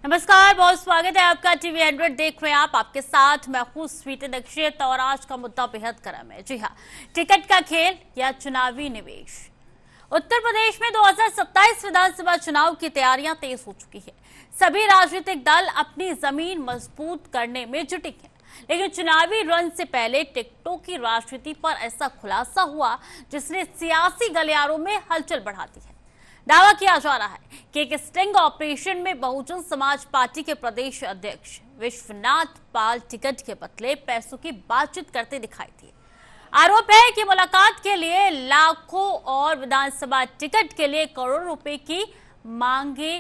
नमस्कार, बहुत स्वागत है आपका टीवी 100 देख रहे हैं आप। आपके साथ मैं हूं स्वीटी दीक्षित और आज का मुद्दा बेहद गर्म है। जी हाँ, टिकट का खेल या चुनावी निवेश। उत्तर प्रदेश में 2027 विधानसभा चुनाव की तैयारियां तेज हो चुकी है। सभी राजनीतिक दल अपनी जमीन मजबूत करने में जुटे हैं, लेकिन चुनावी रण से पहले टिकटों की राजनीति पर ऐसा खुलासा हुआ जिसने सियासी गलियारों में हलचल बढ़ा दी है। दावा किया जा रहा है कि एक स्टिंग ऑपरेशन में बहुजन समाज पार्टी के प्रदेश अध्यक्ष विश्वनाथ पाल टिकट के बदले पैसों की बातचीत करते दिखाई दिए। आरोप है कि मुलाकात के लिए लाखों और विधानसभा टिकट के लिए करोड़ों रुपए की मांगे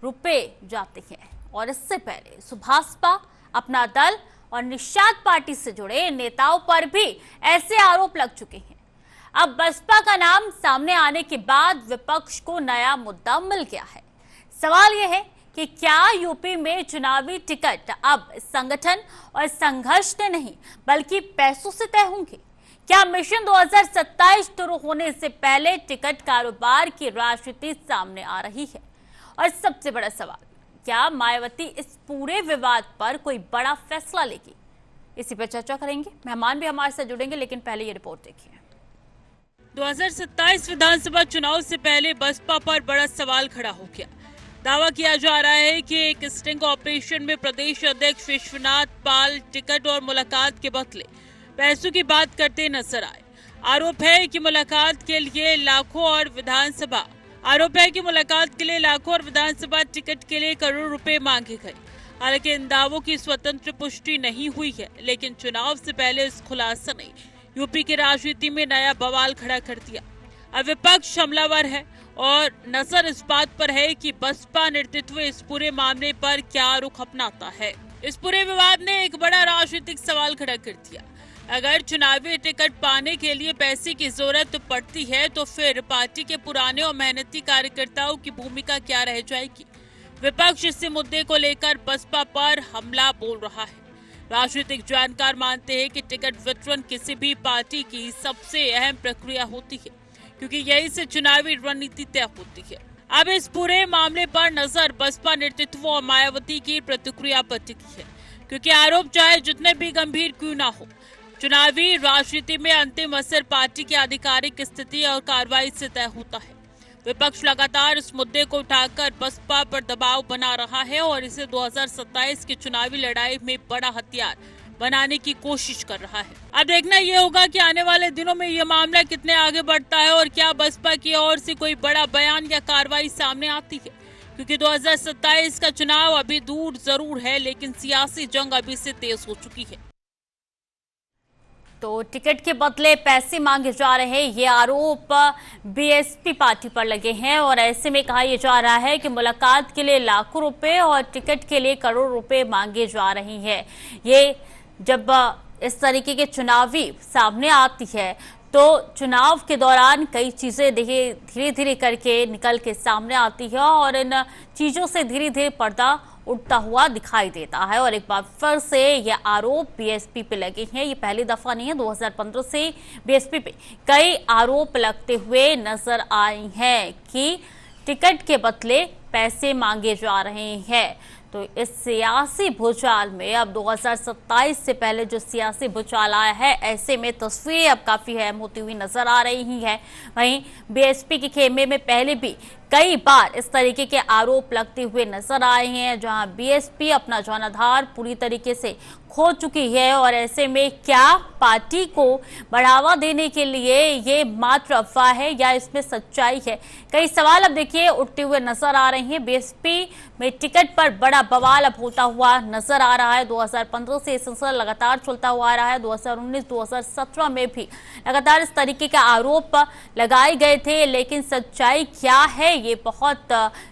रुपए जाते हैं। और इससे पहले सुभाषपा, अपना दल और निषाद पार्टी से जुड़े नेताओं पर भी ऐसे आरोप लग चुके हैं। अब बसपा का नाम सामने आने के बाद विपक्ष को नया मुद्दा मिल गया है। सवाल यह है कि क्या यूपी में चुनावी टिकट अब संगठन और संघर्ष से नहीं बल्कि पैसों से तय होंगे? क्या मिशन 2027 शुरू होने से पहले टिकट कारोबार की राजनीति सामने आ रही है? और सबसे बड़ा सवाल, क्या मायावती इस पूरे विवाद पर कोई बड़ा फैसला लेगी? इसी पर चर्चा करेंगे। मेहमान भी हमारे साथ जुड़ेंगे, लेकिन पहले ये रिपोर्ट देखिए। 2027 विधानसभा चुनाव से पहले बसपा पर बड़ा सवाल खड़ा हो गया। दावा किया जा रहा है कि एक स्टिंग ऑपरेशन में प्रदेश अध्यक्ष विश्वनाथ पाल टिकट और मुलाकात के बदले पैसों की बात करते नजर आए। आरोप है कि मुलाकात के लिए लाखों और विधानसभा टिकट के लिए करोड़ रुपए मांगे गए। हालांकि इन दावों की स्वतंत्र पुष्टि नहीं हुई है, लेकिन चुनाव से पहले इस खुलासा ने यूपी की राजनीति में नया बवाल खड़ा कर दिया। अब विपक्ष हमलावर है और नजर इस बात पर है कि बसपा नेतृत्व इस पूरे मामले पर क्या रुख अपनाता है। इस पूरे विवाद ने एक बड़ा राजनीतिक सवाल खड़ा कर दिया। अगर चुनावी टिकट पाने के लिए पैसे की जरूरत पड़ती है तो फिर पार्टी के पुराने और मेहनती कार्यकर्ताओं की भूमिका क्या रह जाएगी? विपक्ष इस मुद्दे को लेकर बसपा पर हमला बोल रहा है। राजनीतिक जानकार मानते हैं कि टिकट वितरण किसी भी पार्टी की सबसे अहम प्रक्रिया होती है, क्योंकि यही से चुनावी रणनीति तय होती है। अब इस पूरे मामले पर नजर बसपा नेतृत्व और मायावती की प्रतिक्रिया पर टिकी है, क्योंकि आरोप चाहे जितने भी गंभीर क्यों ना हो, चुनावी राजनीति में अंतिम असर पार्टी की आधिकारिक स्थिति और कार्रवाई से तय होता है। विपक्ष लगातार इस मुद्दे को उठाकर बसपा पर दबाव बना रहा है और इसे 2027 की चुनावी लड़ाई में बड़ा हथियार बनाने की कोशिश कर रहा है। अब देखना ये होगा कि आने वाले दिनों में ये मामला कितने आगे बढ़ता है और क्या बसपा की ओर से कोई बड़ा बयान या कार्रवाई सामने आती है, क्योंकि 2027 का चुनाव अभी दूर जरूर है, लेकिन सियासी जंग अभी से तेज हो चुकी है। तो टिकट के बदले पैसे मांगे जा रहे हैं, ये आरोप बीएसपी पार्टी पर लगे हैं और ऐसे में कहा यह जा रहा है कि मुलाकात के लिए लाखों रुपए और टिकट के लिए करोड़ रुपए मांगे जा रही हैं। ये जब इस तरीके के चुनावी सामने आती है तो चुनाव के दौरान कई चीजें देखिए धीरे धीरे करके निकल के सामने आती है और इन चीजों से धीरे धीरे पर्दा उठता हुआ दिखाई देता है। और एक बार फिर से ये आरोप बीएसपी पे लगे हैं। ये पहली दफा नहीं है, 2015 से बीएसपी पे कई आरोप लगते हुए नजर आए हैं कि टिकट के बदले पैसे मांगे जा रहे हैं। तो इस सियासी भूचाल में अब 2027 से पहले जो सियासी भूचाल आया है, ऐसे में तस्वीरें अब काफी अहम होती हुई नजर आ रही है। वहीं बीएसपी के खेमे में पहले भी कई बार इस तरीके के आरोप लगते हुए नजर आए हैं, जहां बीएसपी अपना जनाधार पूरी तरीके से खो चुकी है। और ऐसे में क्या पार्टी को बढ़ावा देने के लिए ये मात्र अफवाह है या इसमें सच्चाई है? कई सवाल अब देखिए उठते हुए नजर आ रहे हैं। बीएसपी में टिकट पर बड़ा बवाल अब होता हुआ नजर आ रहा है। 2015 से ये सिलसिला लगातार चलता हुआ आ रहा है। 2019-2017 में भी लगातार इस तरीके के आरोप लगाए गए थे, लेकिन सच्चाई क्या है ये बहुत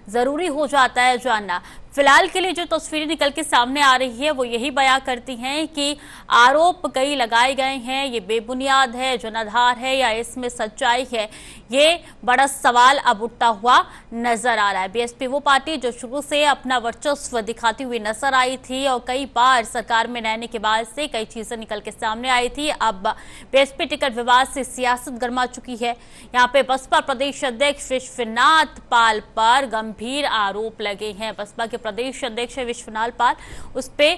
जरूरी हो जाता है जानना। फिलहाल के लिए जो तस्वीरें निकल के सामने आ रही है वो यही बयां करती हैं कि आरोप कई लगाए गए हैं, ये बेबुनियाद है, जनाधार है या इसमें सच्चाई है, ये बड़ा सवाल अब उठता हुआ नजर आ रहा है। बीएसपी वो पार्टी जो शुरू से अपना वर्चस्व दिखाती हुई नजर आई थी और कई बार सरकार में रहने के बाद से कई चीजें निकल के सामने आई थी। अब बीएसपी टिकट विवाद से सियासत गर्मा चुकी है। यहाँ पे बसपा प्रदेश अध्यक्ष विश्वनाथ पाल पर गंभीर आरोप लगे हैं। बसपा के प्रदेश अध्यक्ष विश्वनाथ पाल, उस पे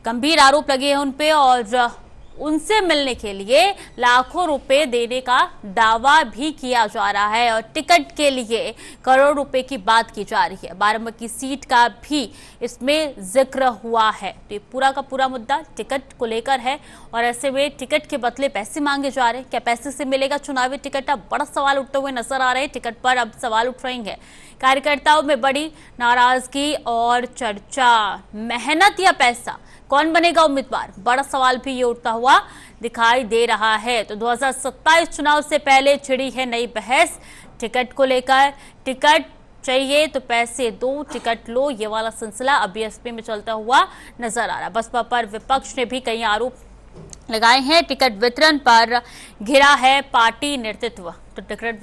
गंभीर आरोप लगे हैं उन पे और उनसे मिलने के लिए लाखों रुपए देने का दावा भी किया जा रहा है और टिकट के लिए करोड़ रुपए की बात की जा रही है। बाराबंकी सीट का भी इसमें जिक्र हुआ है। तो ये पूरा का पूरा मुद्दा टिकट को लेकर है और ऐसे में टिकट के बदले पैसे मांगे जा रहे हैं। क्या पैसे से मिलेगा चुनावी टिकट? अब बड़ा सवाल उठते हुए नजर आ रहे हैं। टिकट पर अब सवाल उठ रहे हैं। कार्यकर्ताओं में बड़ी नाराजगी और चर्चा। मेहनत या पैसा, कौन बनेगा उम्मीदवार? बड़ा सवाल भी ये उठता हुआ दिखाई दे रहा है। तो 2027 चुनाव से पहले छिड़ी है नई बहस टिकट को लेकर। टिकट चाहिए तो पैसे दो, टिकट लो, ये वाला सिलसिला अब बीएसपी में चलता हुआ नजर आ रहा है। बसपा पर विपक्ष ने भी कई आरोप लगाए हैं। टिकट वितरण पर घिरा है पार्टी नेतृत्व। तो टिकट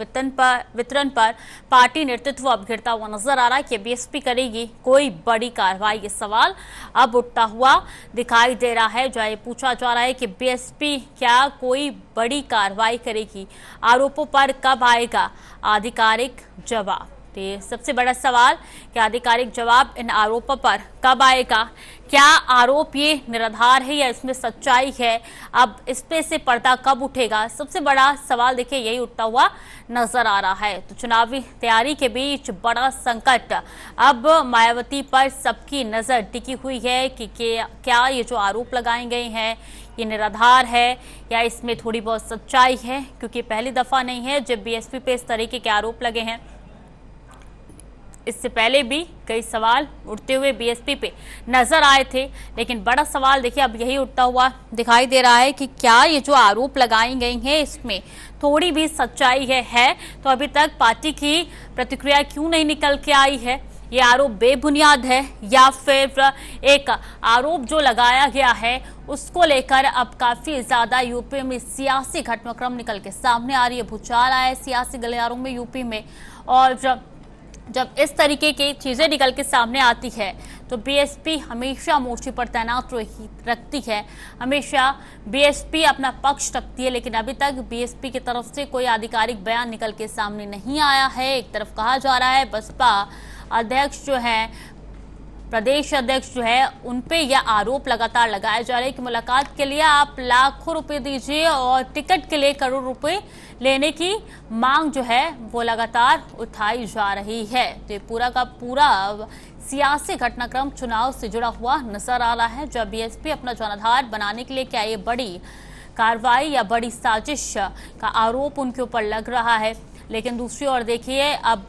वितरण पर पार्टी नेतृत्व अब घिरता हुआ नजर आ रहा है कि बीएसपी करेगी कोई बड़ी कार्रवाई। ये सवाल अब उठता हुआ दिखाई दे रहा है, जहां ये पूछा जा रहा है कि बीएसपी क्या कोई बड़ी कार्रवाई करेगी? आरोपों पर कब आएगा आधिकारिक जवाब? तो ये सबसे बड़ा सवाल कि आधिकारिक जवाब इन आरोपों पर कब आएगा? क्या आरोप ये निराधार है या इसमें सच्चाई है? अब इस पे से पर्दा कब उठेगा? सबसे बड़ा सवाल देखिए यही उठता हुआ नजर आ रहा है। तो चुनावी तैयारी के बीच बड़ा संकट अब मायावती पर सबकी नजर टिकी हुई है कि क्या ये जो आरोप लगाए गए हैं ये निराधार है या इसमें थोड़ी बहुत सच्चाई है, क्योंकि पहली दफा नहीं है जब बीएसपी पे इस तरीके के आरोप लगे हैं। इससे पहले भी कई सवाल उठते हुए बीएसपी पे नजर आए थे, लेकिन बड़ा सवाल देखिए अब यही उठता हुआ दिखाई दे रहा है कि क्या ये जो आरोप लगाई गई हैं इसमें थोड़ी भी सच्चाई है? तो अभी तक पार्टी की प्रतिक्रिया क्यों नहीं निकल के आई है? ये आरोप बेबुनियाद है या फिर एक आरोप जो लगाया गया है उसको लेकर अब काफी ज्यादा यूपी में सियासी घटनाक्रम निकल के सामने आ रही है। भूचाल आया है सियासी गलियारों में यूपी में, और जब इस तरीके की चीजें निकल के सामने आती है तो बीएसपी हमेशा मोर्चे पर तैनात रखती है, हमेशा बीएसपी अपना पक्ष रखती है। लेकिन अभी तक बीएसपी की तरफ से कोई आधिकारिक बयान निकल के सामने नहीं आया है। एक तरफ कहा जा रहा है बसपा अध्यक्ष जो है, प्रदेश अध्यक्ष जो है, उनपे यह आरोप लगातार लगाया जा रहा है कि मुलाकात के लिए आप लाखों रुपए दीजिए और टिकट के लिए करोड़ रुपए लेने की मांग जो है वो लगातार उठाई जा रही है। तो ये पूरा का पूरा सियासी घटनाक्रम चुनाव से जुड़ा हुआ नजर आ रहा है, जब बीएसपी अपना जनाधार बनाने के लिए क्या ये बड़ी कार्रवाई या बड़ी साजिश का आरोप उनके ऊपर लग रहा है। लेकिन दूसरी ओर देखिए अब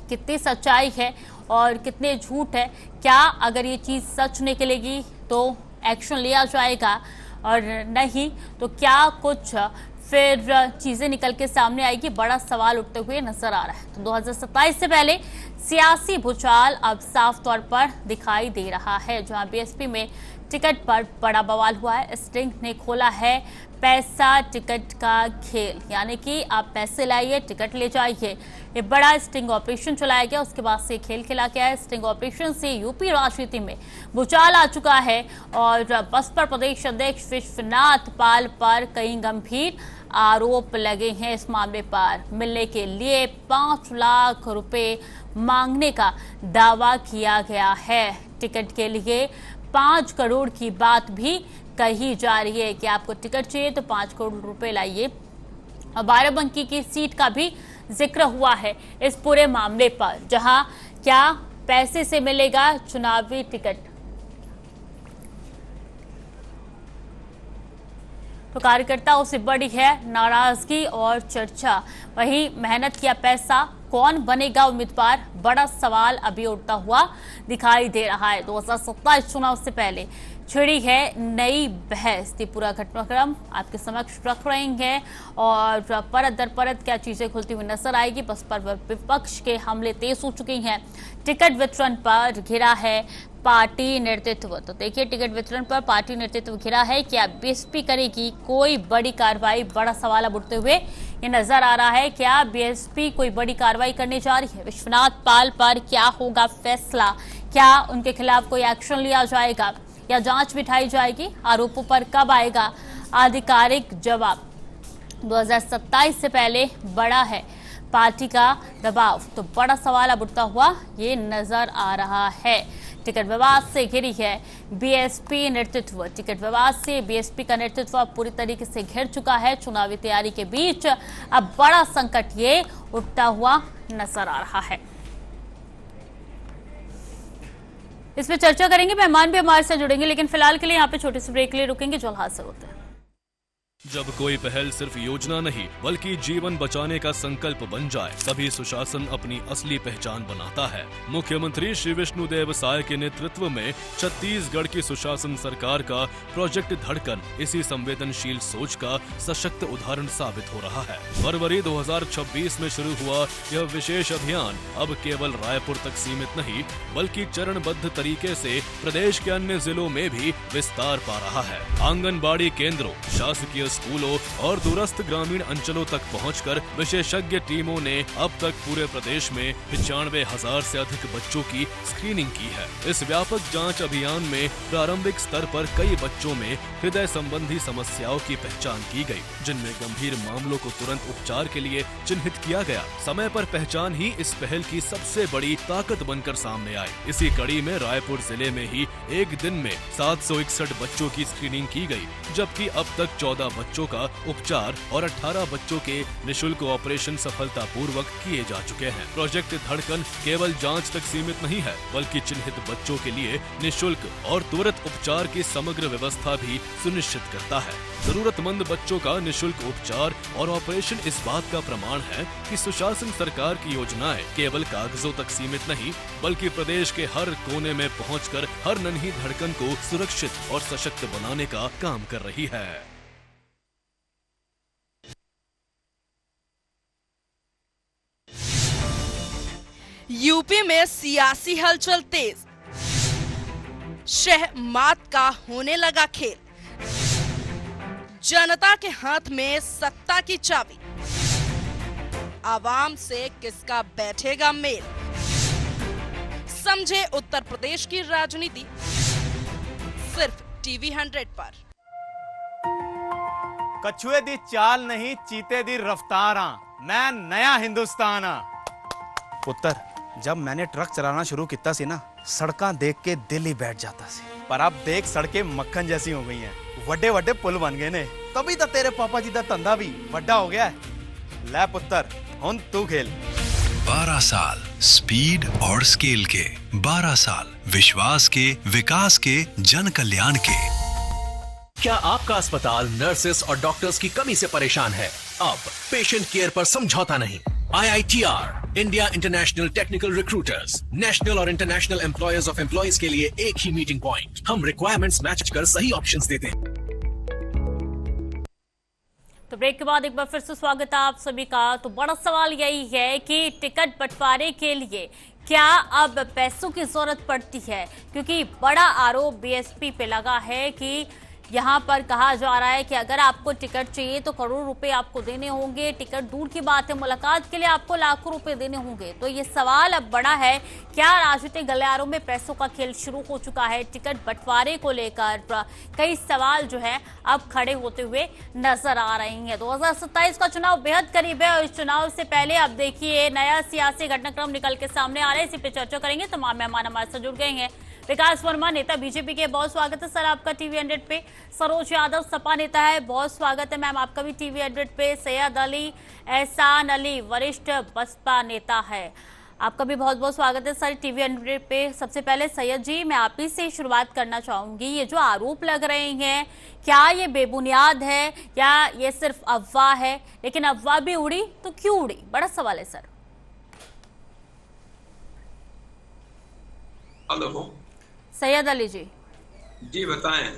कितनी सच्चाई है और कितने झूठ है। क्या अगर ये चीज सच निकलेगी तो एक्शन लिया जाएगा और नहीं तो क्या कुछ फिर चीजें निकल के सामने आएगी? बड़ा सवाल उठते हुए नजर आ रहा है। तो 2027 से पहले सियासी भूचाल अब साफ तौर पर दिखाई दे रहा है, जहां बीएसपी में टिकट पर बड़ा बवाल हुआ है। स्टिंग ने खोला है पैसा टिकट का खेल, यानी कि आप पैसे लाइए टिकट ले जाइए। ये बड़ा स्टिंग ऑपरेशन चलाया गया, उसके बाद से खेल खेला गया है। स्टिंग ऑपरेशन से यूपी राजनीति में भूचाल आ चुका है और बसपा प्रदेश अध्यक्ष विश्वनाथ पाल पर कई गंभीर आरोप लगे हैं। इस मामले पर मिलने के लिए 5 लाख रुपए मांगने का दावा किया गया है। टिकट के लिए 5 करोड़ की बात भी कही जा रही है कि आपको टिकट चाहिए तो 5 करोड़ रुपए लाइए। और बाराबंकी की सीट का भी जिक्र हुआ है इस पूरे मामले पर, जहां क्या पैसे से मिलेगा चुनावी टिकट। तो कार्यकर्ताओं से बड़ी है नाराजगी और चर्चा। वहीं मेहनत किया पैसा, कौन बनेगा उम्मीदवार? बड़ा सवाल अभी उठता हुआ दिखाई दे रहा है। 2027 चुनाव से पहले छिड़ी है नई बहस। पूरा घटनाक्रम आपके समक्ष रख रहे हैं और परत दर परत क्या चीजें खुलती हुई नजर आएगी। बस पर विपक्ष के हमले तेज हो चुके हैं। टिकट वितरण पर घिरा है पार्टी नेतृत्व। तो देखिए टिकट वितरण पर पार्टी नेतृत्व घिरा है, क्या बीएसपी करेगी कोई बड़ी कार्रवाई? बड़ा सवाल अब उठते हुए ये नजर आ रहा है, क्या बीएसपी कोई बड़ी कार्रवाई करने जा रही है? विश्वनाथ पाल पर क्या होगा फैसला? क्या उनके खिलाफ कोई एक्शन लिया जाएगा या जांच बिठाई जाएगी? आरोपों पर कब आएगा आधिकारिक जवाब? 2027 से पहले बड़ा है पार्टी का दबाव। तो बड़ा सवाल अब उठता हुआ ये नजर आ रहा है। टिकट विवाद से घिरी है बीएसपी नेतृत्व। टिकट विवाद से बीएसपी का नेतृत्व पूरी तरीके से घिर चुका है। चुनावी तैयारी के बीच अब बड़ा संकट ये उठता हुआ नजर आ रहा है। इस पर चर्चा करेंगे, मेहमान भी हमारे साथ जुड़ेंगे, लेकिन फिलहाल के लिए यहाँ पे छोटे से ब्रेक के लिए रुकेंगे। जल्द हाजिर होते हैं। जब कोई पहल सिर्फ योजना नहीं बल्कि जीवन बचाने का संकल्प बन जाए, तभी सुशासन अपनी असली पहचान बनाता है। मुख्यमंत्री श्री विष्णुदेव साय के नेतृत्व में छत्तीसगढ़ की सुशासन सरकार का प्रोजेक्ट धड़कन इसी संवेदनशील सोच का सशक्त उदाहरण साबित हो रहा है। फरवरी 2026 में शुरू हुआ यह विशेष अभियान अब केवल रायपुर तक सीमित नहीं बल्कि चरणबद्ध तरीके से प्रदेश के अन्य जिलों में भी विस्तार पा रहा है। आंगनबाड़ी केंद्रों, शासकीय स्कूलों और दूरस्थ ग्रामीण अंचलों तक पहुंचकर विशेषज्ञ टीमों ने अब तक पूरे प्रदेश में 95,000 से अधिक बच्चों की स्क्रीनिंग की है। इस व्यापक जांच अभियान में प्रारंभिक स्तर पर कई बच्चों में हृदय संबंधी समस्याओं की पहचान की गई, जिनमें गंभीर मामलों को तुरंत उपचार के लिए चिन्हित किया गया। समय पर पहचान ही इस पहल की सबसे बड़ी ताकत बनकर सामने आई। इसी कड़ी में रायपुर जिले में ही एक दिन में 761 बच्चों की स्क्रीनिंग की गई, जबकि अब तक 14 बच्चों का उपचार और 18 बच्चों के निशुल्क ऑपरेशन सफलतापूर्वक किए जा चुके हैं। प्रोजेक्ट धड़कन केवल जांच तक सीमित नहीं है बल्कि चिन्हित बच्चों के लिए निशुल्क और त्वरित उपचार की समग्र व्यवस्था भी सुनिश्चित करता है। जरूरतमंद बच्चों का निशुल्क उपचार और ऑपरेशन इस बात का प्रमाण है कि सुशासन सरकार की योजनाएं केवल कागजों तक सीमित नहीं बल्कि प्रदेश के हर कोने में पहुंचकर हर नन्ही धड़कन को सुरक्षित और सशक्त बनाने का काम कर रही है। यूपी में सियासी हलचल तेज, शह मात का होने लगा खेल। जनता के हाथ में सत्ता की चाबी, आवाम से किसका बैठेगा मेल। समझे उत्तर प्रदेश की राजनीति सिर्फ टीवी 100 पर। कछुए दी चाल नहीं चीते दी रफ्तार, मैं नया हिंदुस्तान। पुत्र, जब मैंने ट्रक चलाना शुरू किया सी ना, सड़कां देख के दिल ही बैठ जाता सी। पर अब देख सड़कें मक्खन जैसी हो गई हैं, वड्डे वड्डे पुल बन गए ने, तभी तो तेरे पापा जी दा धंधा भी वड्डा हो गया है। ले पुत्र, हुन तू खेल। 12 साल स्पीड और स्केल के, 12 साल विश्वास के, विकास के, जन कल्याण के। क्या आपका अस्पताल नर्सेस और डॉक्टर्स की कमी से परेशान है? अब पेशेंट केयर पर समझौता नहीं। IITR, India international technical recruiters, national और इंटरनेशनल एम्प्लॉयर्स ऑफ एम्प्लॉयज के लिए एक ही मीटिंग पॉइंट। हम रिक्वायरमेंट्स मैच कर सही ऑप्शंस देते हैं। तो ब्रेक के बाद एक बार फिर से स्वागत है आप सभी का। तो बड़ा सवाल यही है कि टिकट बंटवारे के लिए क्या अब पैसों की जरूरत पड़ती है, क्योंकि बड़ा आरोप बीएसपी पे लगा है कि यहाँ पर कहा जा रहा है कि अगर आपको टिकट चाहिए तो करोड़ रुपए आपको देने होंगे। टिकट दूर की बात है, मुलाकात के लिए आपको लाखों रुपए देने होंगे। तो ये सवाल अब बड़ा है, क्या राजनीतिक गलियारों में पैसों का खेल शुरू हो चुका है? टिकट बंटवारे को लेकर कई सवाल जो है अब खड़े होते हुए नजर आ रहे हैं। 2027 का चुनाव बेहद करीब है और इस चुनाव से पहले अब देखिए नया सियासी घटनाक्रम निकल के सामने आ रहा है। इसी पे चर्चा करेंगे। तमाम मेहमान हमारे साथ जुड़ गए हैं। विकास वर्मा, नेता बीजेपी के, बहुत स्वागत है सर आपका टीवी 100 पे। सरोज यादव, सपा नेता है, बहुत स्वागत है मैम आपका भी टीवी 100 पे। सैयद अली एहसान अली, वरिष्ठ बसपा नेता है, आपका भी बहुत बहुत स्वागत है सर टीवी 100 पे। सबसे पहले सैयद जी, मैं आप ही से शुरुआत करना चाहूंगी। ये जो आरोप लग रहे हैं, क्या ये बेबुनियाद है या ये सिर्फ अफवाह है? लेकिन अफवाह भी उड़ी तो क्यों उड़ी, बड़ा सवाल है सर। हेलो सैयद अली जी बताएं।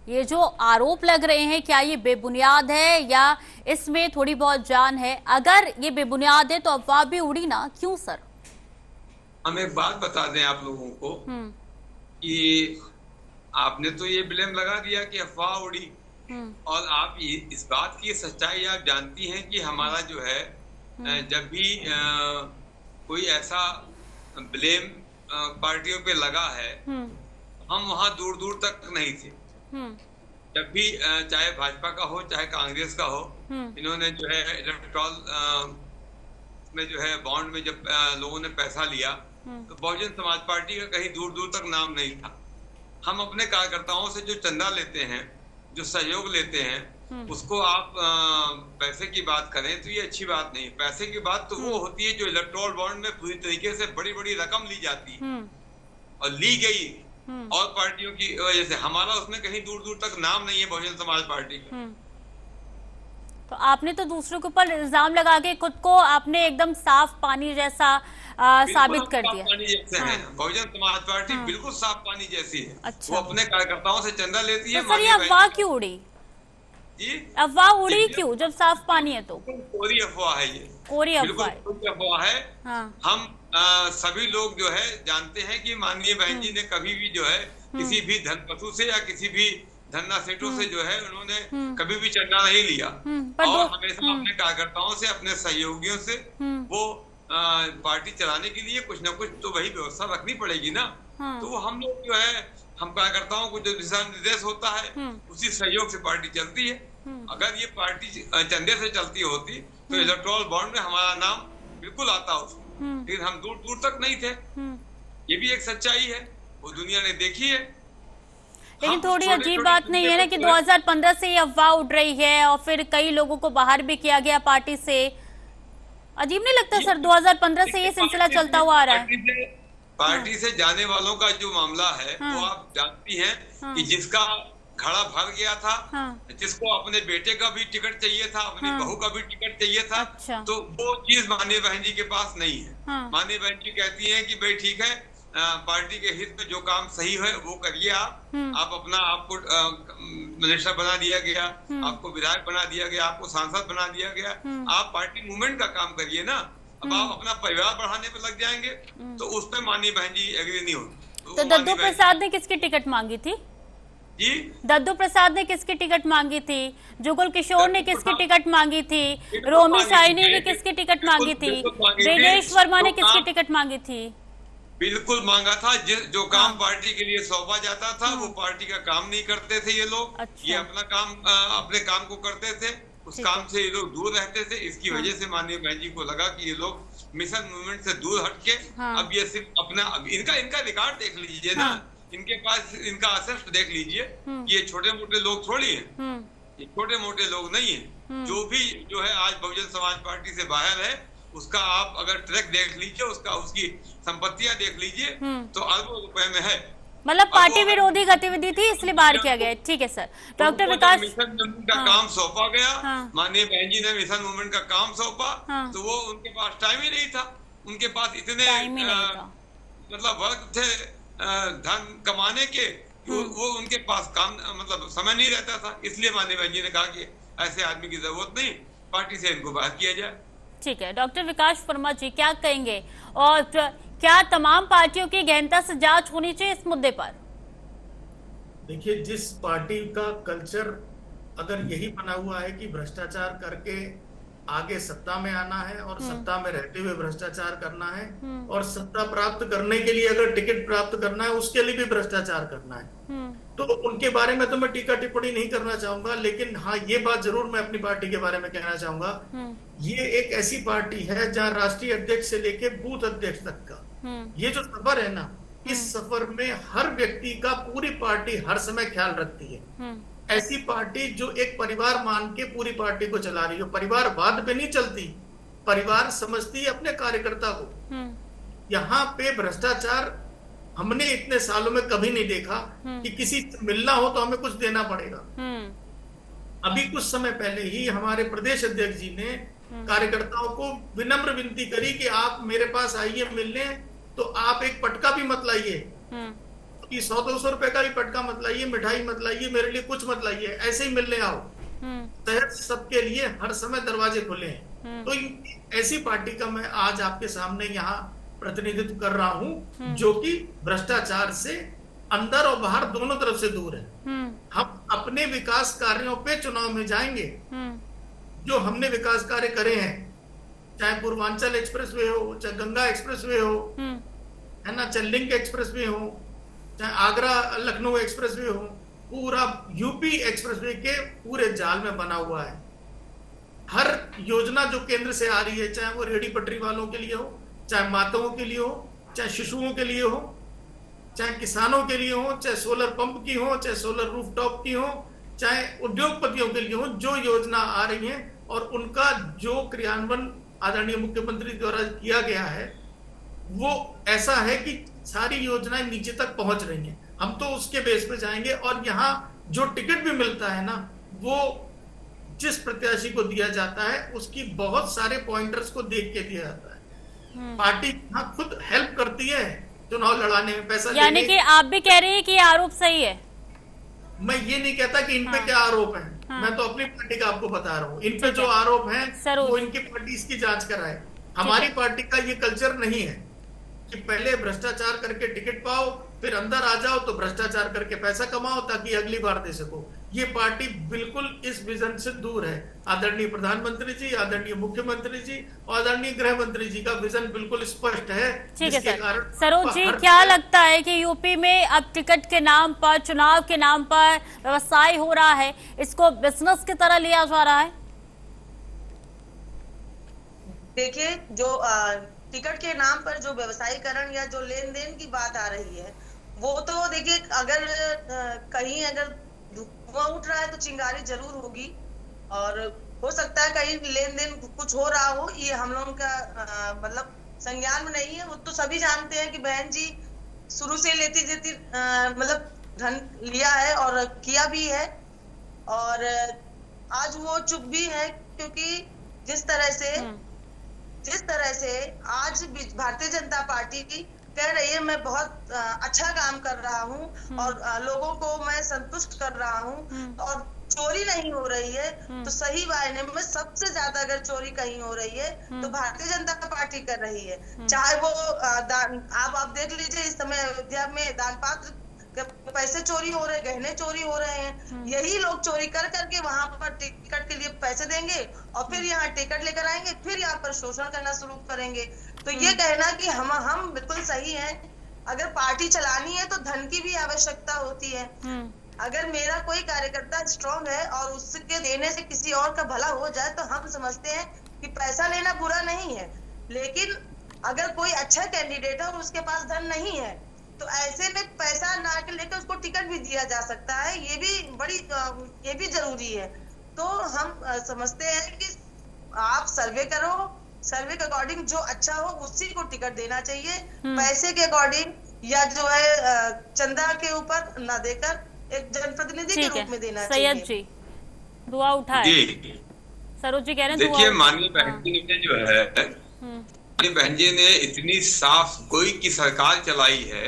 ये जो आरोप लग रहे हैं, क्या ये बेबुनियाद है या इसमें थोड़ी बहुत जान है? अगर ये बेबुनियाद है तो अफवाह भी उड़ी ना, क्यों सर? हम एक बात बता दें आप लोगों को कि आपने तो ये ब्लेम लगा दिया कि अफवाह उड़ी, और आप इस बात की सच्चाई आप जानती हैं कि हमारा जो है जब भी कोई ऐसा ब्लेम पार्टियों पे लगा है, हम वहां दूर दूर तक नहीं थे। जब भी चाहे भाजपा का हो चाहे कांग्रेस का हो, इन्होंने जो है इलेक्टोरल में जो है बॉन्ड में जब लोगों ने पैसा लिया तो बहुजन समाज पार्टी का कहीं दूर दूर तक नाम नहीं था। हम अपने कार्यकर्ताओं से जो चंदा लेते हैं, जो सहयोग लेते हैं, उसको आप पैसे की बात करें तो ये अच्छी बात नहीं। पैसे की बात तो वो होती है जो इलेक्टोरल बॉन्ड में पूरी तरीके से बड़ी बड़ी रकम ली जाती है और ली गई और पार्टियों की वजह से। हमारा उसमें कहीं दूर दूर तक नाम नहीं है बहुजन समाज पार्टी का। तो आपने तो दूसरों के ऊपर इल्जाम लगा के खुद को आपने एकदम साफ पानी जैसा साबित कर दिया। पानी जैसे है बहुजन समाज पार्टी, बिल्कुल साफ पानी जैसी है। अच्छा। वो अपने कार्यकर्ताओं से चंदा लेती है। तो सर ये अफवाह क्यों उड़ी? जी अफवाह उड़ी क्यों जब साफ पानी है? तो कोरी अफवाह है ये, कोरी अफवाह है। हम सभी लोग जो है जानते हैं कि माननीय बहन जी ने कभी भी जो है किसी भी धनपशु से या किसी भी धन्ना सेठों से जो है उन्होंने कभी भी चंदा नहीं लिया और हमेशा अपने कार्यकर्ताओं से, अपने सहयोगियों से वो पार्टी चलाने के लिए कुछ ना कुछ तो वही व्यवस्था रखनी पड़ेगी ना। तो वो हम लोग जो है, हम कार्यकर्ताओं को जो दिशा निर्देश होता है उसी सहयोग से पार्टी चलती है। अगर ये पार्टी चंदे से चलती होती तो इलेक्टोरल बॉन्ड में हमारा नाम बिल्कुल आता उसमें, लेकिन हम दूर दूर तक नहीं थे। ये भी एक सच्चाई है, वो दुनिया ने देखी है। लेकिन थोड़ी अजीब बात नहीं है ना कि 2015 से ये अफवाह उड़ रही है और फिर कई लोगों को बाहर भी किया गया पार्टी से। अजीब नहीं लगता सर? 2015 से ये सिलसिला चलता हुआ आ रहा है। पार्टी से जाने वालों का जो मामला है वो आप जानती हैं कि जिसका घड़ा भर गया था, जिसको अपने बेटे का भी टिकट चाहिए था, अपनी बहू का भी टिकट चाहिए था। अच्छा। तो वो चीज माननीय बहन जी के पास नहीं है। माननीय बहन जी कहती हैं कि भाई ठीक है, पार्टी के हित में जो काम सही है वो करिए। आप अपना, आपको मिनिस्टर बना दिया गया, आपको विधायक बना दिया गया, आपको सांसद बना दिया गया, आप पार्टी मूवमेंट का काम करिए ना। अब आप अपना परिवार बढ़ाने पे लग जाएंगे तो उस पर माननीय बहन जी एग्री नहीं होती। तो दद्दू प्रसाद ने किसकी टिकट मांगी थी? जी, दद्दू प्रसाद ने किसकी टिकट मांगी थी? जुगल किशोर ने किसकी टिकट मांगी थी? रोमी साइनी ने किसकी टिकट मांगी थी? ब्रिजेश वर्मा ने किसकी टिकट मांगी थी? बिल्कुल मांगा था। जो काम पार्टी के लिए सौंपा जाता था वो पार्टी का काम नहीं करते थे ये लोग। ये अपना काम, अपने काम को करते थे, उस काम से ये लोग दूर रहते थे। इसकी वजह से माननीय बहन जी को लगा कि ये लोग मिशन मूवमेंट से दूर हटके अब ये सिर्फ अपना, इनका रिकॉर्ड देख लीजिए ना, इनके पास इनका असेस्ट देख लीजिए। ये छोटे मोटे लोग थोड़ी है, ये छोटे मोटे लोग नहीं है। जो भी जो है आज बहुजन समाज पार्टी से बाहर है उसका आप अगर ट्रैक देख लीजिए, उसकी संपत्तियां देख लीजिए तो अरबों रुपए में है। मतलब पार्टी विरोधी गतिविधि थी इसलिए बाहर किया गया। ठीक है सर। डॉक्टर विकास, मिशन मूवमेंट का काम सौंपा गया, माननीय बहन जी ने मिशन मूवमेंट का काम सौंपा तो वो उनके पास टाइम ही नहीं था। उनके पास इतने मतलब वर्क थे धन कमाने के, वो उनके पास काम मतलब समय नहीं रहता था। इसलिए माननीय बहन जी ने कहा कि ऐसे आदमी की जरूरत नहीं, पार्टी से इनको बाहर किया जाए। ठीक है। डॉक्टर विकास वर्मा जी क्या कहेंगे और क्या तमाम पार्टियों की गहनता से जांच होनी चाहिए इस मुद्दे पर? देखिए, जिस पार्टी का कल्चर अगर यही बना हुआ है कि भ्रष्टाचार करके आगे सत्ता में आना है और सत्ता में रहते हुए भ्रष्टाचार करना है और सत्ता प्राप्त करने के लिए अगर टिकट प्राप्त करना है उसके लिए भी भ्रष्टाचार करना है, तो उनके बारे में तो मैं टीका टिप्पणी नहीं करना चाहूंगा। लेकिन हाँ, ये बात जरूर मैं अपनी पार्टी के बारे में कहना चाहूंगा, ये एक ऐसी पार्टी है जहाँ राष्ट्रीय अध्यक्ष से लेके बूथ अध्यक्ष तक का ये जो सफर है ना, इस सफर में हर व्यक्ति का पूरी पार्टी हर समय ख्याल रखती है। ऐसी पार्टी जो एक परिवार मान के पूरी पार्टी को चला रही हो, परिवारवाद पे नहीं चलती, परिवार समझती है अपने कार्यकर्ता को। यहाँ पे भ्रष्टाचार हमने इतने सालों में कभी नहीं देखा कि किसी से मिलना हो तो हमें कुछ देना पड़ेगा। अभी कुछ समय पहले ही हमारे प्रदेश अध्यक्ष जी ने कार्यकर्ताओं को विनम्र विनती करी कि आप मेरे पास आइए मिलने, तो आप एक पटका भी मत लाइए, 100-200 रुपए का भी पटका मत लाइए, मिठाई मत लाइए, मेरे लिए कुछ मत लाइए, ऐसे ही मिलने आओ। तहत सबके लिए हर समय दरवाजे खुले हैं। तो ऐसी पार्टी का मैं आज आपके सामने यहाँ प्रतिनिधित्व कर रहा हूँ जो कि भ्रष्टाचार से अंदर और बाहर दोनों तरफ से दूर है। हम अपने विकास कार्यों पे चुनाव में जाएंगे। जो हमने विकास कार्य करे हैं, चाहे पूर्वांचल एक्सप्रेसवे हो, चाहे गंगा एक्सप्रेसवे हो, है ना, चाहे लिंक एक्सप्रेसवे हो, चाहे आगरा लखनऊ एक्सप्रेसवे हो, पूरा यूपी एक्सप्रेसवे के पूरे जाल में बना हुआ है। हर योजना जो केंद्र से आ रही है, चाहे वो रेहड़ी पटरी वालों के लिए हो, चाहे माताओं के लिए हो, चाहे शिशुओं के लिए हो, चाहे किसानों के लिए हो, चाहे सोलर पंप की हो, चाहे सोलर रूफटॉप की हो, चाहे उद्योगपतियों के लिए हो, जो योजना आ रही है और उनका जो क्रियान्वयन आदरणीय मुख्यमंत्री द्वारा किया गया है, वो ऐसा है कि सारी योजनाएं नीचे तक पहुंच रही हैं। हम तो उसके बेस पे जाएंगे और यहाँ जो टिकट भी मिलता है ना, वो जिस प्रत्याशी को दिया जाता है उसकी बहुत सारे पॉइंटर्स को देख के दिया जाता है। पार्टी यहाँ खुद हेल्प करती है चुनाव लड़ाने में, पैसा यानी कि आप भी कह रहे हैं कि ये आरोप सही है? मैं ये नहीं कहता कि इन पे क्या आरोप है, मैं तो अपनी पार्टी का आपको बता रहा हूँ। इन पे जो आरोप हैं वो इनकी पार्टी इसकी जांच कराए। हमारी पार्टी का ये कल्चर नहीं है कि पहले भ्रष्टाचार करके टिकट पाओ, फिर अंदर आ जाओ तो भ्रष्टाचार करके पैसा कमाओ ताकि अगली बार दे सको। ये पार्टी बिल्कुल इस विजन से दूर है। आदरणीय प्रधानमंत्री जी, आदरणीय मुख्यमंत्री जी और आदरणीय गृह मंत्री जी का विजन बिल्कुल स्पष्ट है। ठीक है सर। सरोज जी, क्या लगता है कि यूपी में अब टिकट के नाम पर, चुनाव के नाम पर व्यवसाय हो रहा है, इसको बिजनेस की तरह लिया जा रहा है? देखिए, जो टिकट के नाम पर जो व्यवसायीकरण या जो लेन देन की बात आ रही है, वो तो देखिए, अगर कहीं अगर धुआं उठ रहा है तो चिंगारी जरूर होगी, और हो सकता है कहीं लेन देन कुछ हो रहा हो। ये हम लोगों का मतलब संज्ञान में नहीं है। वो तो सभी जानते हैं कि बहन जी शुरू से लेती देती मतलब धन लिया है और किया भी है, और आज वो चुप भी है, क्योंकि जिस तरह से आज भारतीय जनता पार्टी की कह रही है मैं बहुत अच्छा काम कर रहा हूँ और लोगों को मैं संतुष्ट कर रहा हूँ और चोरी नहीं हो रही है, तो सही मायने में सबसे ज्यादा अगर चोरी कहीं हो रही है तो भारतीय जनता पार्टी कर रही है। चाहे वो आप देख लीजिए, इस समय अयोध्या में दान पात्र पैसे चोरी हो रहे, गहने चोरी हो रहे हैं। यही लोग चोरी कर करके वहां पर टिकट के लिए पैसे देंगे और फिर यहाँ टिकट लेकर आएंगे, फिर यहाँ पर शोषण करना शुरू करेंगे। तो ये कहना कि हम बिल्कुल सही हैं। अगर पार्टी चलानी है तो धन की भी आवश्यकता होती है। अगर मेरा कोई कार्यकर्ता स्ट्रांग है और उसके देने से किसी और का भला हो जाए तो हम समझते हैं कि पैसा लेना बुरा नहीं है, लेकिन अगर कोई अच्छा कैंडिडेट है और उसके पास धन नहीं है तो ऐसे में पैसा ना लेकर उसको टिकट भी दिया जा सकता है। ये भी जरूरी है। तो हम समझते हैं कि आप सर्वे करो, सर्वे के अकॉर्डिंग जो अच्छा हो उसी को टिकट देना चाहिए। पैसे के अकॉर्डिंग या जो है चंदा के ऊपर ना देकर एक जनप्रतिनिधि के रूप में देना चाहिए। सैयद जी दुआ उठाए। सरोज जी कह रहे हैं देखिए, माननीय बहन जी ने जो है, माननीय बहन जी ने इतनी साफ गोई की सरकार चलाई है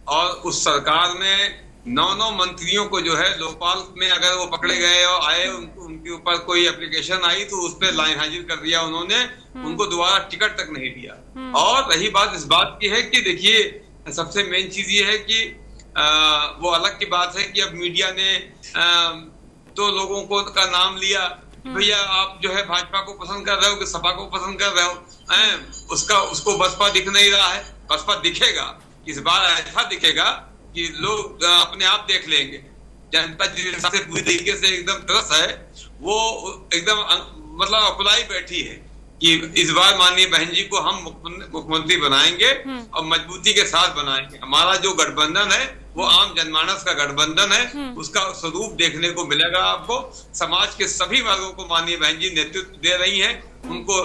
और उस सरकार में 9 मंत्रियों को जो है लोकपाल में अगर वो पकड़े गए और आए, उनके ऊपर कोई एप्लीकेशन आई तो उस पर लाइन हाजिर कर दिया उन्होंने, उनको दोबारा टिकट तक नहीं दिया। और रही बात इस बात की है कि देखिए, सबसे मेन चीज ये है कि वो अलग की बात है कि अब मीडिया ने 2 लोगों को का नाम लिया, भैया आप जो है भाजपा को पसंद कर रहे हो कि सपा को पसंद कर रहे हो, उसको बसपा दिख नहीं रहा है। बसपा दिखेगा, इस बार ऐसा दिखेगा कि लोग अपने आप देख लेंगे। जनता जिस हिसाब से पूरी तरीके से एकदम तरस है, वो एकदम मतलब अकुलाई बैठी है कि इस बार माननीय बहन जी को हम मुख्यमंत्री बनाएंगे और मजबूती के साथ बनाएंगे। हमारा जो गठबंधन है वो आम जनमानस का गठबंधन है, उसका स्वरूप देखने को मिलेगा आपको। समाज के सभी वर्गों को माननीय बहन जी नेतृत्व दे रही हैं, उनको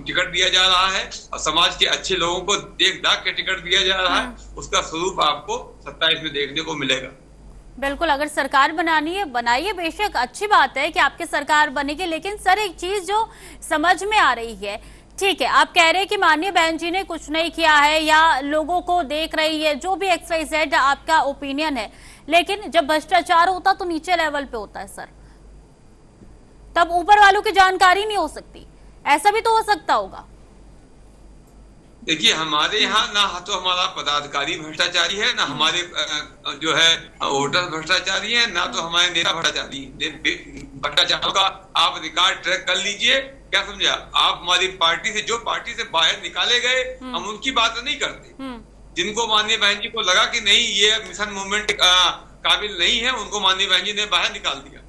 टिकट दिया जा रहा है और समाज के अच्छे लोगों को देख दाख के टिकट दिया जा रहा है। उसका स्वरूप आपको 27 में देखने को मिलेगा। बिल्कुल, अगर सरकार बनानी है बनाइए, बेशक अच्छी बात है कि आपकी सरकार बनेगी, लेकिन सर एक चीज जो समझ में आ रही है, ठीक है आप कह रहे हैं कि माननीय बहन जी ने कुछ नहीं किया है या लोगों को देख रही है, जो भी XYZ आपका ओपिनियन है, लेकिन जब भ्रष्टाचार होता तो नीचे लेवल पे होता है सर, तब ऊपर वालों की जानकारी नहीं हो सकती। ऐसा भी तो हो सकता होगा। देखिए, हमारे यहाँ ना तो हमारा पदाधिकारी भ्रष्टाचारी है, ना हमारे जो है वोटर भ्रष्टाचारी है, ना तो हमारे नेता भ्रष्टाचारी। भ्रष्टाचार का आप रिकॉर्ड ट्रैक कर लीजिए। क्या समझा आप? हमारी पार्टी से, जो पार्टी से बाहर निकाले गए, हम उनकी बात नहीं करते। जिनको माननीय बहन जी को लगा कि नहीं ये मिशन मूवमेंट काबिल नहीं है, उनको माननीय बहन जी ने बाहर निकाल दिया।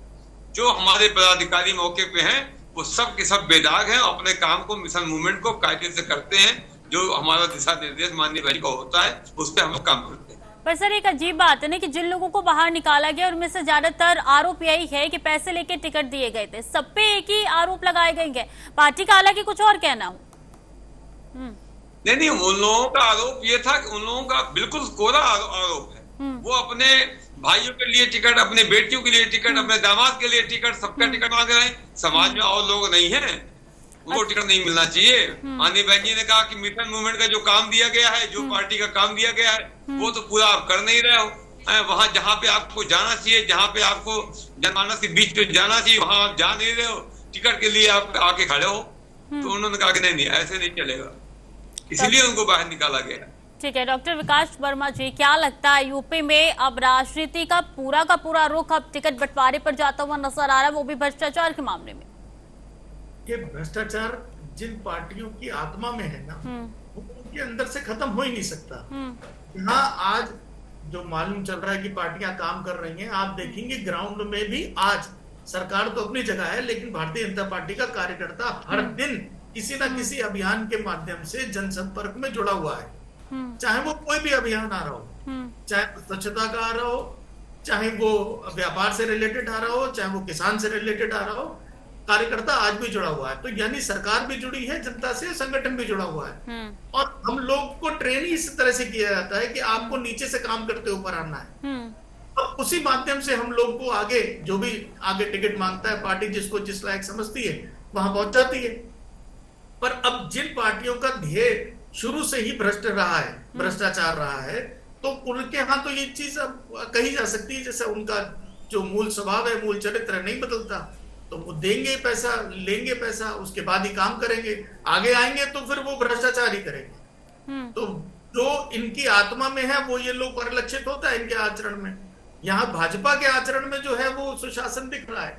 जो हमारे पदाधिकारी मौके पे हैं वो सब के सब बेदाग हैं, अपने काम को, मिशन मूवमेंट को कायदे से करते हैं। जो हमारा दिशा निर्देश माननीय भाई का होता है उस पर हम लोग काम करते हैं। पर सर एक अजीब बात है ना कि जिन लोगों को बाहर निकाला गया उनमें से ज्यादातर आरोप यही है कि पैसे लेके टिकट दिए गए थे। सब पे एक ही आरोप लगाए गए हैं। पार्टी का हालांकि कुछ और कहना हो। नहीं, उन लोगों का आरोप ये था कि उन लोगों का बिल्कुल कोरा आरोप है। वो अपने भाइयों के लिए टिकट, अपने बेटियों के लिए टिकट, अपने दामाद के लिए टिकट, सबका टिकट मांग रहे हैं। समाज में और लोग नहीं है, उनको टिकट नहीं मिलना चाहिए। माननीय बहन जी ने कहा कि मिशन मूवमेंट का जो काम दिया गया है, जो पार्टी का काम दिया गया है, वो तो पूरा आप कर नहीं रहे हो। वहां जहाँ पे आपको जाना चाहिए, जहाँ पे आपको जनमानस के बीच में जाना चाहिए, वहां आप जा नहीं रहे हो। टिकट के लिए आप आके खड़े हो। तो उन्होंने कहा कि नहीं, ऐसे नहीं चलेगा, इसलिए उनको बाहर निकाला गया। ठीक है, डॉक्टर विकास वर्मा जी, क्या लगता है यूपी में अब राजनीति का पूरा रुख अब टिकट बंटवारे पर जाता हुआ नजर आ रहा है, वो भी भ्रष्टाचार के मामले में? ये भ्रष्टाचार जिन पार्टियों की आत्मा में है ना, वो उनके अंदर से खत्म हो ही नहीं सकता। यहाँ आज जो मालूम चल रहा है कि पार्टियां काम कर रही हैं, आप देखेंगे ग्राउंड में भी आज सरकार तो अपनी जगह है, लेकिन भारतीय जनता पार्टी का कार्यकर्ता हर दिन किसी न किसी अभियान के माध्यम से जनसंपर्क में जुड़ा हुआ है। चाहे वो कोई भी अभियान आ रहा हो, चाहे स्वच्छता का आ रहा हो, चाहे वो व्यापार से रिलेटेड आ रहा हो, चाहे वो किसान से रिलेटेड आ रहा हो, कार्यकर्ता आज भी जुड़ा हुआ है। तो यानी सरकार भी जुड़ी है जनता से, संगठन भी जुड़ा हुआ है। और हम लोग को ट्रेन ही इस तरह से किया जाता है कि आपको नीचे से काम करते ऊपर आना है। और उसी माध्यम से हम लोग को आगे, जो भी आगे टिकट मांगता है, पार्टी जिसको जिस लायक समझती है वहां पहुंच जाती है। पर अब जिन पार्टियों का ध्येय शुरू से ही भ्रष्ट रहा है, भ्रष्टाचार रहा है, तो उनके यहाँ तो ये चीज अब कही जा सकती है, जैसे उनका जो मूल स्वभाव है, मूल चरित्र नहीं बदलता, तो वो देंगे पैसा, लेंगे पैसा, उसके बाद ही काम करेंगे। आगे आएंगे तो फिर वो भ्रष्टाचार ही करेंगे। तो जो इनकी आत्मा में है वो ये लोग परिलक्षित होता है इनके आचरण में। यहाँ भाजपा के आचरण में जो है वो सुशासन दिख रहा है,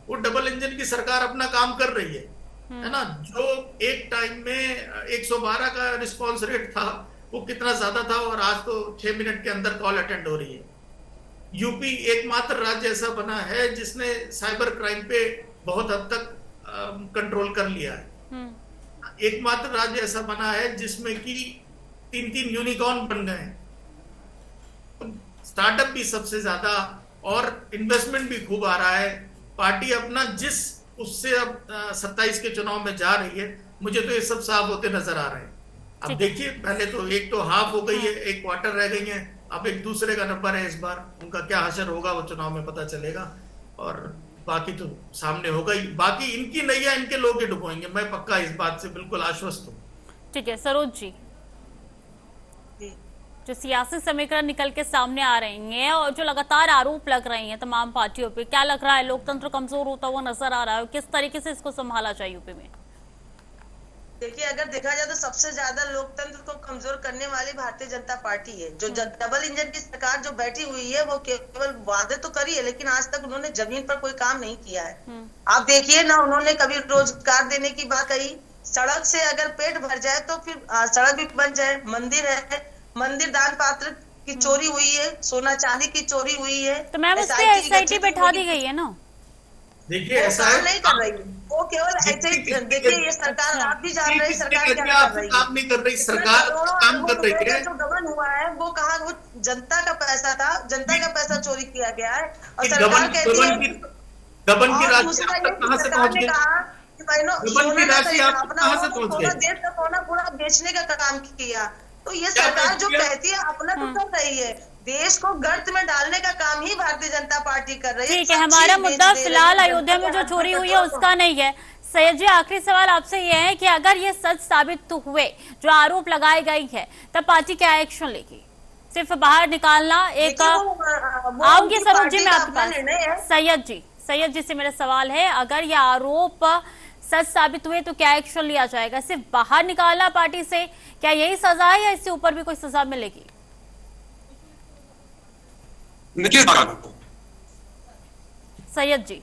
वो डबल इंजन की सरकार अपना काम कर रही है ना। जो एक टाइम में 112 का रिस्पॉन्स रेट था, वो कितना ज्यादा था, और आज तो 6 मिनट के अंदर कॉल अटेंड हो रही है। यूपी एकमात्र राज्य ऐसा बना है जिसने साइबर क्राइम पे बहुत हद तक कंट्रोल कर लिया है। एकमात्र राज्य ऐसा बना है जिसमें कि 3 यूनिकॉर्न बन गए हैं। स्टार्टअप भी सबसे ज्यादा और इन्वेस्टमेंट भी खूब आ रहा है। पार्टी अपना जिस उससे अब 27 के चुनाव में जा रही है, मुझे तो ये सब साफ होते नजर आ रहे हैं। अब देखिए, पहले तो एक तो हाफ हो गई है, एक क्वार्टर रह गई है, अब एक दूसरे का नंबर है। इस बार उनका क्या असर होगा वो चुनाव में पता चलेगा, और बाकी तो सामने होगा ही। बाकी इनकी नैया इनके लोग ही डुबोएंगे, मैं पक्का इस बात से बिल्कुल आश्वस्त हूँ। ठीक है सरोज जी, जो सियासी समीकरण निकल के सामने आ रही हैं और जो लगातार आरोप लग रहे हैं तमाम पार्टियों पे, क्या लग रहा है लोकतंत्र कमजोर होता हुआ नजर आ रहा है? किस तरीके से इसको संभाला जाए यूपी में? देखिए, अगर देखा जाए तो सबसे ज्यादा लोकतंत्र को कमजोर करने वाली भारतीय जनता पार्टी है। जो डबल इंजन की सरकार जो बैठी हुई है, वो केवल वादे तो करी है, लेकिन आज तक उन्होंने जमीन पर कोई काम नहीं किया है। आप देखिए ना, उन्होंने कभी रोजगार देने की बात कही। सड़क से अगर पेट भर जाए तो फिर सड़क भी बन जाए। मंदिर है, मंदिर दान पात्र की चोरी हुई है, सोना चांदी की चोरी हुई है, तो मैम उस पे SIT बैठा दी गई है ना। देखिए, ऐसा नहीं कर रही, वो केवल ऐसे। देखिए, ये सरकार, आप भी जान रहे हैं सरकार क्या कर रही है। काम नहीं कर रही सरकार, काम कर रही है। जो गबन हुआ है वो कहा, वो जनता का पैसा था, जनता का पैसा चोरी किया गया है। और सरकार कहती है गबन की राशि कहाँ से पहुंच गई? गबन की राशि आप कहाँ से पहुंच गई? देश का सोना पूरा बेचने का काम किया। तो ये सरकार जो कहती है अपना तो कर रही है, देश को गर्त में डालने का काम ही भारतीय जनता पार्टी कर रही है। ठीक है, हमारा मुद्दा फिलहाल अयोध्या में जो चोरी हुई है उसका नहीं है। सैयद जी, आखिरी सवाल आपसे ये है कि अगर ये सच साबित हुए, जो आरोप लगाए गए हैं, तब पार्टी क्या एक्शन लेगी? सिर्फ बाहर निकालना एक आऊंगी सरोज जी मैं आपके पास। सैयद जी से मेरा सवाल है, अगर ये आरोप सच साबित हुए तो क्या एक्शन लिया जाएगा? सिर्फ बाहर निकालना पार्टी से, क्या यही सजा है या इससे ऊपर भी कोई सजा मिलेगी? सैयद जी,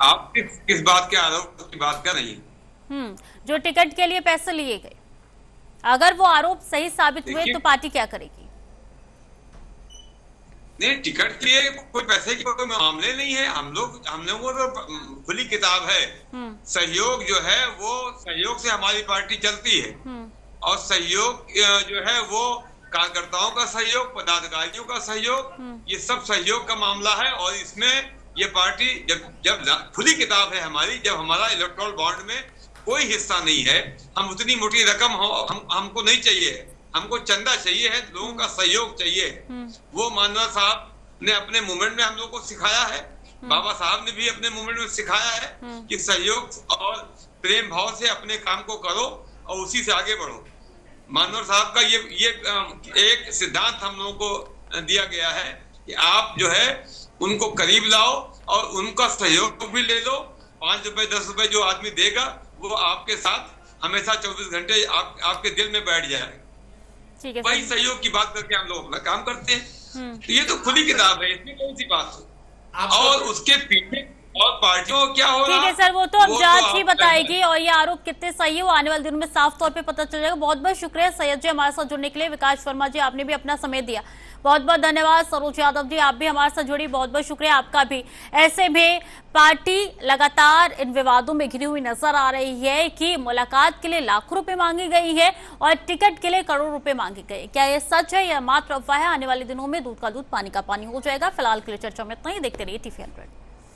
आप किस बात के आरोप की बात कर रही हैं? जो टिकट के लिए पैसे लिए गए, अगर वो आरोप सही साबित हुए तो पार्टी क्या करेगी? नहीं, टिकट के लिए कोई पैसे के कोई मामले नहीं है। हम लोगों को तो खुली किताब है। सहयोग जो है वो सहयोग से हमारी पार्टी चलती है, और सहयोग जो है वो कार्यकर्ताओं का सहयोग, पदाधिकारियों का सहयोग, ये सब सहयोग का मामला है। और इसमें ये पार्टी जब खुली किताब है हमारी, जब हमारा इलेक्टोरल बॉन्ड में कोई हिस्सा नहीं है, हम उतनी मोटी रकम हमको नहीं चाहिए, हमको चंदा चाहिए है, लोगों का सहयोग चाहिए। वो मानवर साहब ने अपने मूवमेंट में हम लोग को सिखाया है, बाबा साहब ने भी अपने मूवमेंट में सिखाया है कि सहयोग और प्रेम भाव से अपने काम को करो और उसी से आगे बढ़ो। मानवर साहब का ये एक सिद्धांत हम लोगों को दिया गया है कि आप जो है उनको करीब लाओ और उनका सहयोग भी ले लो। 5 रुपए 10 रुपए जो आदमी देगा वो आपके साथ हमेशा 24 घंटे आपके दिल में बैठ जाएगा। वही सहयोग की बात करके हम लोग अपना काम करते हैं। तो ये तो खुली किताब है, इसमें कौन सी बात है। और उसके पीछे और पार्टियों क्या हो रहा है, ठीक है सर, वो तो अब जांच ही बताएगी और ये आरोप कितने सही है वो आने वाले दिनों में साफ तौर पे पता चल जाएगा। बहुत बहुत शुक्रिया सैयद जी हमारे साथ जुड़ने के लिए। विकास वर्मा जी, आपने भी अपना समय दिया, बहुत बहुत धन्यवाद। सरोज यादव जी, आप भी हमारे साथ जुड़ी, बहुत बहुत शुक्रिया आपका भी। ऐसे में पार्टी लगातार इन विवादों में घिरी हुई नजर आ रही है कि मुलाकात के लिए लाखों रुपए मांगी गई है और टिकट के लिए करोड़ों रुपए मांगे गए। क्या ये सच है या मात्र अफवाह है? आने वाले दिनों में दूध का दूध पानी का पानी हो जाएगा। फिलहाल के लिए चर्चा में इतना ही। देखते रहिए TV 100।